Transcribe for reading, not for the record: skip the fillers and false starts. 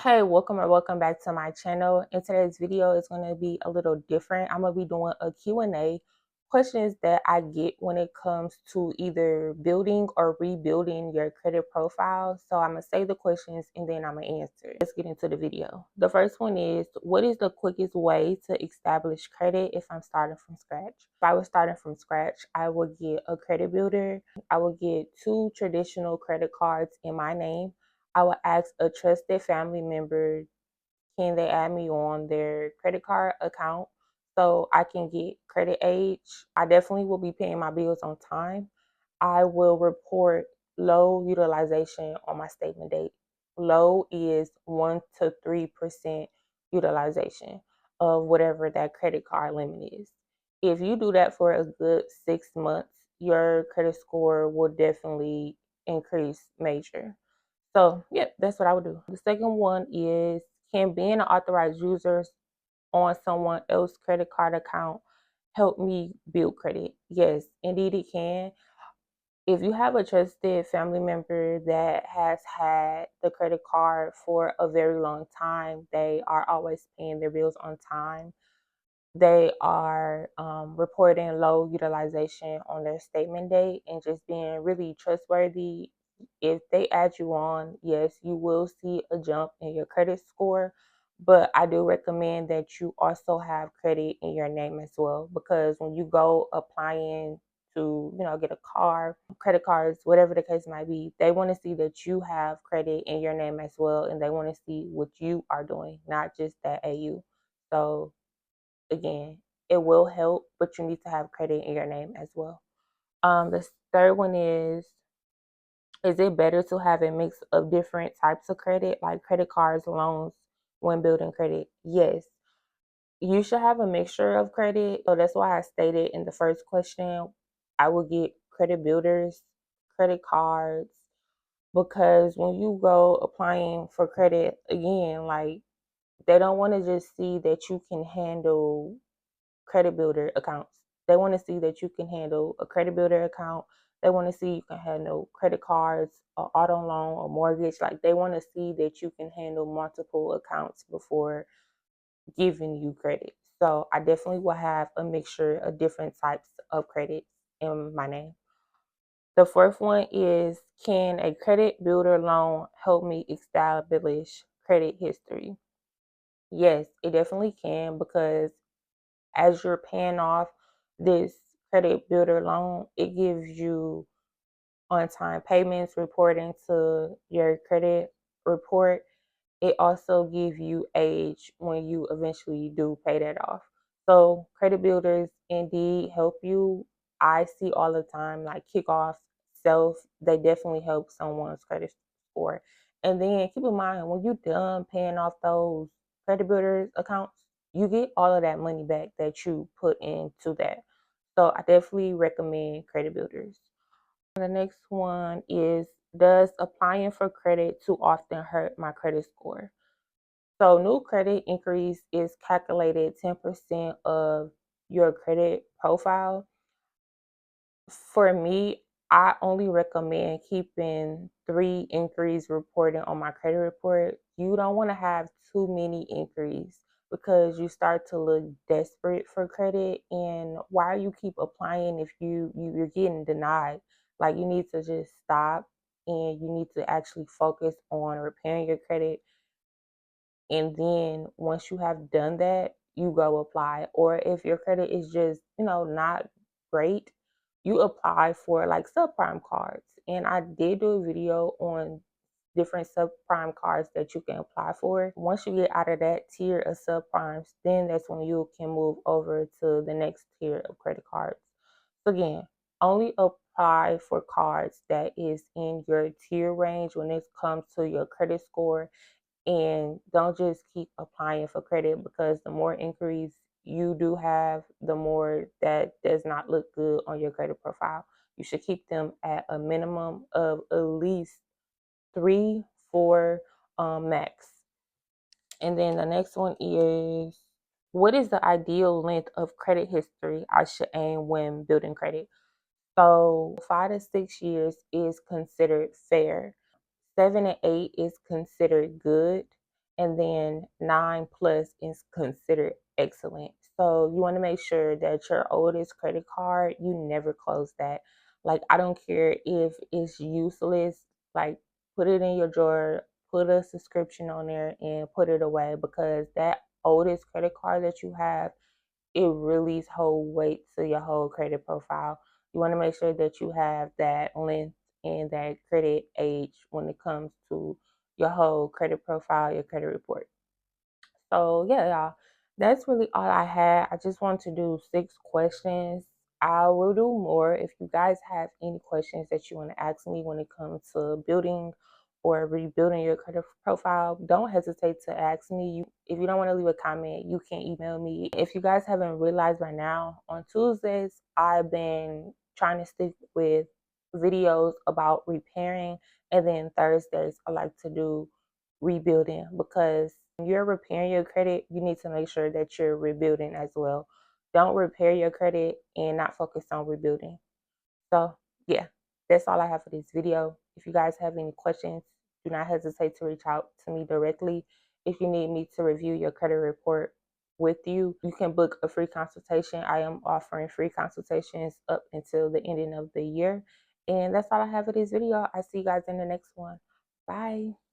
Hey, welcome or welcome back to my channel. In today's video, it's going to be a little different. I'm going to be doing a Q&A, questions that I get when it comes to either building or rebuilding your credit profile. So I'm going to say the questions and then I'm going to answer. Let's get into the video. The first one is, what is the quickest way to establish credit if I'm starting from scratch? If I was starting from scratch, I would get a credit builder. I would get 2 traditional credit cards in my name. I would ask a trusted family member, can they add me on their credit card account so I can get credit aid? I definitely will be paying my bills on time. I will report low utilization on my statement date. Low is 1 to 3% utilization of whatever that credit card limit is. If you do that for a good 6 months, your credit score will definitely increase major. So, yep, that's what I would do. The second one is, can being an authorized user on someone else's credit card account help me build credit? Yes, indeed it can. If you have a trusted family member that has had the credit card for a very long time, they are always paying their bills on time. They are reporting low utilization on their statement date and just being really trustworthy. If they add you on, yes, you will see a jump in your credit score, but I do recommend that you also have credit in your name as well, because when you go applying to, get a car, credit cards, whatever the case might be, they want to see that you have credit in your name as well, and they want to see what you are doing, not just that AU. So again, it will help, but you need to have credit in your name as well. The third one is it better to have a mix of different types of credit, like credit cards, loans, when building credit? Yes, you should have a mixture of credit. So that's why I stated in the first question, I will get credit builders, credit cards, because when you go applying for credit, again, like they don't want to just see that you can handle credit builder accounts. They want to see that you can handle a credit builder account. They want to see you can handle credit cards, or auto loan, or mortgage. Like they want to see that you can handle multiple accounts before giving you credit. So I definitely will have a mixture of different types of credit in my name. The fourth one is, can a credit builder loan help me establish credit history? Yes, it definitely can, because as you're paying off this credit builder loan, it gives you on time payments reporting to your credit report. It also gives you age when you eventually do pay that off. So credit builders indeed help you. I see all the time like kickoffs, self, they definitely help someone's credit score. And then keep in mind, when you're done paying off those credit builders accounts, you get all of that money back that you put into that. So I definitely recommend credit builders. The next one is, does applying for credit too often hurt my credit score? So new credit increase is calculated 10% of your credit profile. For me, I only recommend keeping 3 inquiries reported on my credit report. You don't want to have too many inquiries, because you start to look desperate for credit. And why you keep applying if you're getting denied? Like you need to just stop, and you need to actually focus on repairing your credit. And then once you have done that, you go apply. Or if your credit is just, not great, you apply for like subprime cards. And I did do a video on different subprime cards that you can apply for. Once you get out of that tier of subprimes, then that's when you can move over to the next tier of credit cards. So again, only apply for cards that is in your tier range when it comes to your credit score, and don't just keep applying for credit, because the more inquiries you do have, the more that does not look good on your credit profile. You should keep them at a minimum of at least 3, 4 max. And then the next one is, what is the ideal length of credit history I should aim when building credit? So 5 to 6 years is considered fair. 7 to 8 is considered good. and then 9 plus is considered excellent. So you want to make sure that your oldest credit card, you never close that. Like, I don't care if it's useless, like, put it in your drawer, put a subscription on there, and put it away, because that oldest credit card that you have, it really hold weight to your whole credit profile. You want to make sure that you have that length and that credit age when it comes to your whole credit profile, your credit report. So yeah, y'all, that's really all I had. I just want to do 6 questions. I will do more if you guys have any questions that you want to ask me when it comes to building or rebuilding your credit profile. Don't hesitate to ask me. If you don't want to leave a comment, you can email me. If you guys haven't realized by now, on Tuesdays I've been trying to stick with videos about repairing, and then Thursdays I like to do rebuilding, because when you're repairing your credit, you need to make sure that you're rebuilding as well. Don't repair your credit and not focus on rebuilding. So, yeah, that's all I have for this video. If you guys have any questions, do not hesitate to reach out to me directly. If you need me to review your credit report with you, you can book a free consultation. I am offering free consultations up until the ending of the year. And that's all I have for this video. I'll see you guys in the next one. Bye.